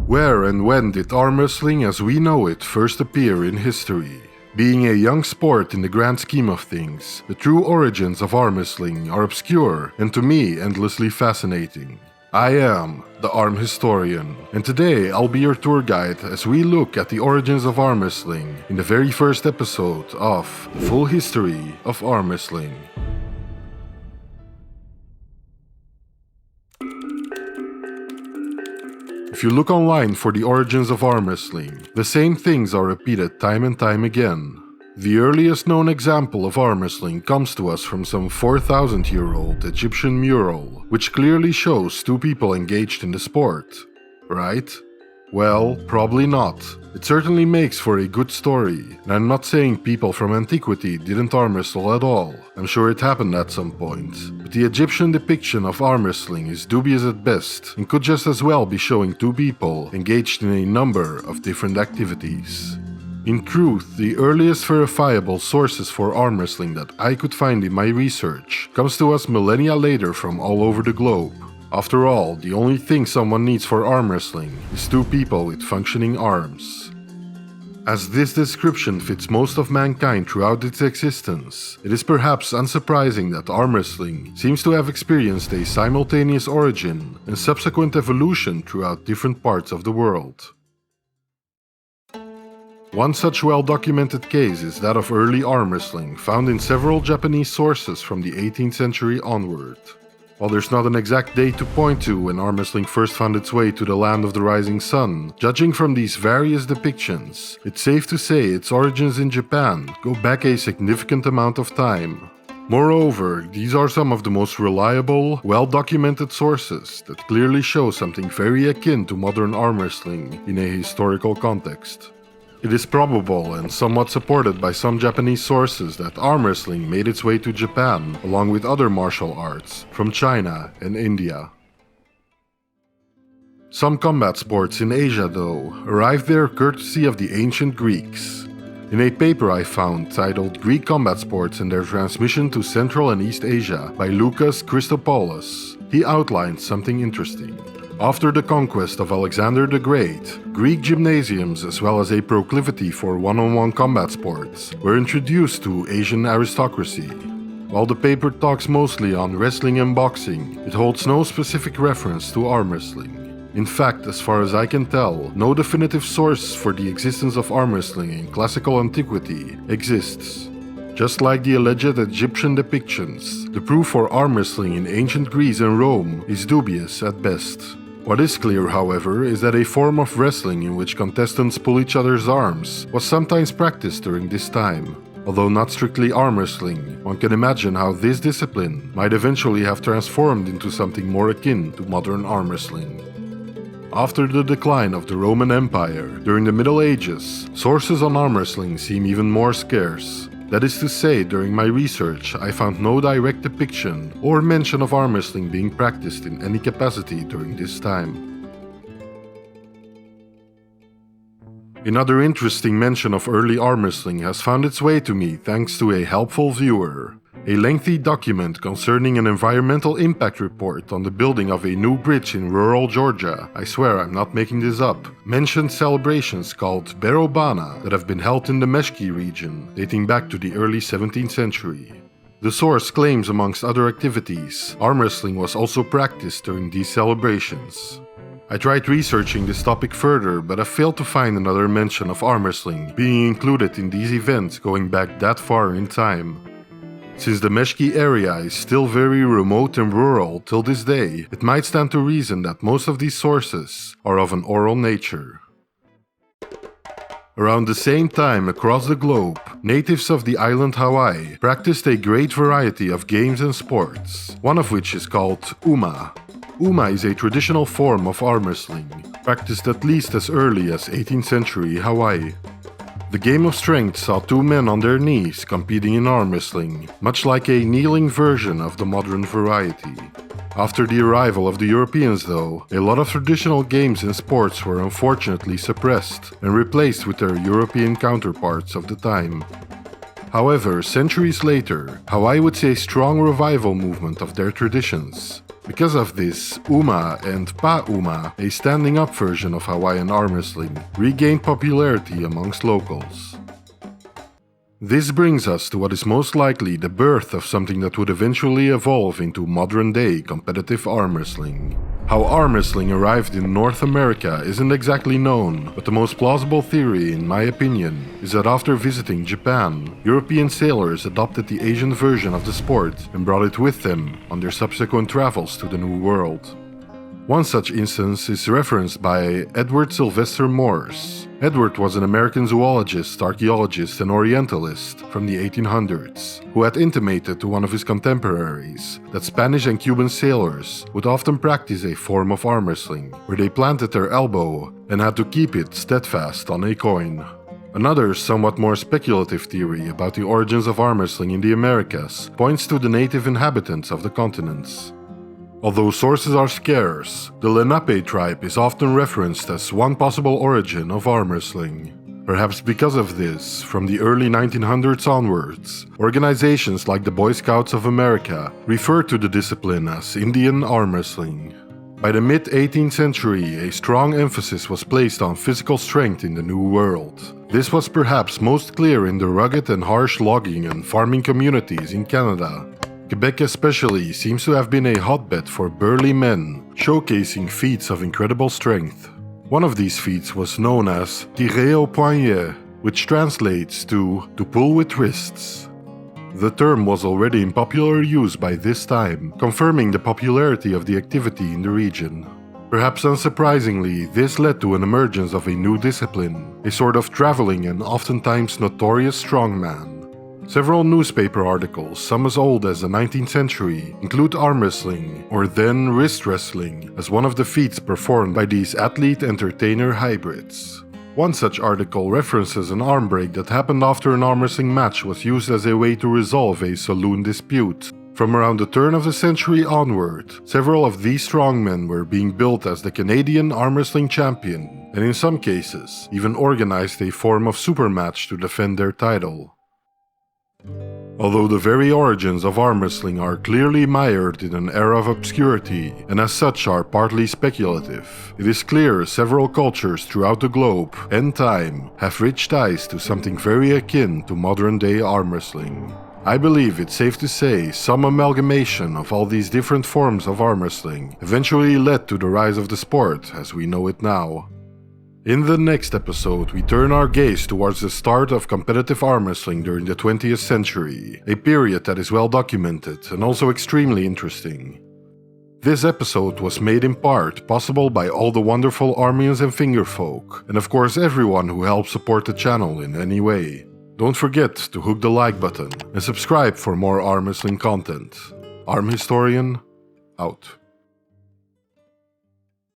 Where and when did arm wrestling as we know it first appear in history? Being a young sport in the grand scheme of things, the true origins of arm wrestling are obscure and to me endlessly fascinating. I am the Arm Historian, and today I'll be your tour guide as we look at the origins of arm wrestling in the very first episode of The Full History of Arm Wrestling. If you look online for the origins of arm wrestling, the same things are repeated time and time again. The earliest known example of arm wrestling comes to us from some 4,000-year-old Egyptian mural, which clearly shows two people engaged in the sport. Right? Well, probably not. It certainly makes for a good story, and I'm not saying people from antiquity didn't arm wrestle at all. I'm sure it happened at some point, but the Egyptian depiction of arm wrestling is dubious at best and could just as well be showing two people engaged in a number of different activities. In truth, the earliest verifiable sources for arm wrestling that I could find in my research comes to us millennia later from all over the globe. After all, the only thing someone needs for arm wrestling is two people with functioning arms. As this description fits most of mankind throughout its existence, it is perhaps unsurprising that arm wrestling seems to have experienced a simultaneous origin and subsequent evolution throughout different parts of the world. One such well-documented case is that of early arm wrestling, found in several Japanese sources from the 18th century onward. While there's not an exact date to point to when arm wrestling first found its way to the land of the rising sun, judging from these various depictions, it's safe to say its origins in Japan go back a significant amount of time. Moreover, these are some of the most reliable, well-documented sources that clearly show something very akin to modern arm wrestling in a historical context. It is probable and somewhat supported by some Japanese sources that arm wrestling made its way to Japan along with other martial arts from China and India. Some combat sports in Asia, though, arrived there courtesy of the ancient Greeks. In a paper I found titled Greek Combat Sports and Their Transmission to Central and East Asia by Lucas Christopoulos, he outlined something interesting. After the conquest of Alexander the Great, Greek gymnasiums as well as a proclivity for one-on-one combat sports were introduced to Asian aristocracy. While the paper talks mostly on wrestling and boxing, it holds no specific reference to arm wrestling. In fact, as far as I can tell, no definitive source for the existence of arm wrestling in classical antiquity exists. Just like the alleged Egyptian depictions, the proof for arm wrestling in ancient Greece and Rome is dubious at best. What is clear, however, is that a form of wrestling in which contestants pull each other's arms was sometimes practiced during this time. Although not strictly arm wrestling, one can imagine how this discipline might eventually have transformed into something more akin to modern arm wrestling. After the decline of the Roman Empire during the Middle Ages, sources on arm wrestling seem even more scarce. That is to say, during my research, I found no direct depiction or mention of arm wrestling being practiced in any capacity during this time. Another interesting mention of early arm wrestling has found its way to me thanks to a helpful viewer. A lengthy document concerning an environmental impact report on the building of a new bridge in rural Georgia, I swear I'm not making this up, mentioned celebrations called Berobana that have been held in the Meshki region, dating back to the early 17th century. The source claims, amongst other activities, arm wrestling was also practiced during these celebrations. I tried researching this topic further, but I failed to find another mention of arm wrestling being included in these events going back that far in time. Since the Meshki area is still very remote and rural till this day, it might stand to reason that most of these sources are of an oral nature. Around the same time across the globe, natives of the island Hawaii practiced a great variety of games and sports, one of which is called Uma. Uma is a traditional form of arm wrestling, practiced at least as early as 18th century Hawaii. The game of strength saw two men on their knees competing in arm wrestling, much like a kneeling version of the modern variety. After the arrival of the Europeans, though, a lot of traditional games and sports were unfortunately suppressed and replaced with their European counterparts of the time. However, centuries later, Hawaii would see a strong revival movement of their traditions. Because of this, Uma and Pa-Uma, a standing-up version of Hawaiian arm wrestling, regained popularity amongst locals. This brings us to what is most likely the birth of something that would eventually evolve into modern-day competitive arm wrestling. How arm wrestling arrived in North America isn't exactly known, but the most plausible theory, in my opinion, is that after visiting Japan, European sailors adopted the Asian version of the sport and brought it with them on their subsequent travels to the New World. One such instance is referenced by Edward Sylvester Morse. Edward was an American zoologist, archaeologist, and orientalist from the 1800s, who had intimated to one of his contemporaries that Spanish and Cuban sailors would often practice a form of arm wrestling, where they planted their elbow and had to keep it steadfast on a coin. Another, somewhat more speculative theory about the origins of arm wrestling in the Americas points to the native inhabitants of the continents. Although sources are scarce, the Lenape tribe is often referenced as one possible origin of arm wrestling. Perhaps because of this, from the early 1900s onwards, organizations like the Boy Scouts of America referred to the discipline as Indian arm wrestling. By the mid-18th century, a strong emphasis was placed on physical strength in the New World. This was perhaps most clear in the rugged and harsh logging and farming communities in Canada. Quebec especially seems to have been a hotbed for burly men, showcasing feats of incredible strength. One of these feats was known as tirer au poignet, which translates to pull with wrists. The term was already in popular use by this time, confirming the popularity of the activity in the region. Perhaps unsurprisingly, this led to an emergence of a new discipline, a sort of traveling and oftentimes notorious strongman. Several newspaper articles, some as old as the 19th century, include arm wrestling, or then wrist wrestling, as one of the feats performed by these athlete-entertainer hybrids. One such article references an arm break that happened after an arm wrestling match was used as a way to resolve a saloon dispute. From around the turn of the century onward, several of these strongmen were being built as the Canadian arm wrestling champion, and in some cases, even organized a form of super match to defend their title. Although the very origins of arm wrestling are clearly mired in an era of obscurity, and as such are partly speculative, it is clear several cultures throughout the globe and time have rich ties to something very akin to modern-day arm wrestling. I believe it's safe to say some amalgamation of all these different forms of arm wrestling eventually led to the rise of the sport as we know it now. In the next episode, we turn our gaze towards the start of competitive arm wrestling during the 20th century, a period that is well documented and also extremely interesting. This episode was made in part possible by all the wonderful Armians and Fingerfolk, and of course everyone who helped support the channel in any way. Don't forget to hook the like button and subscribe for more arm wrestling content. Arm Historian, out.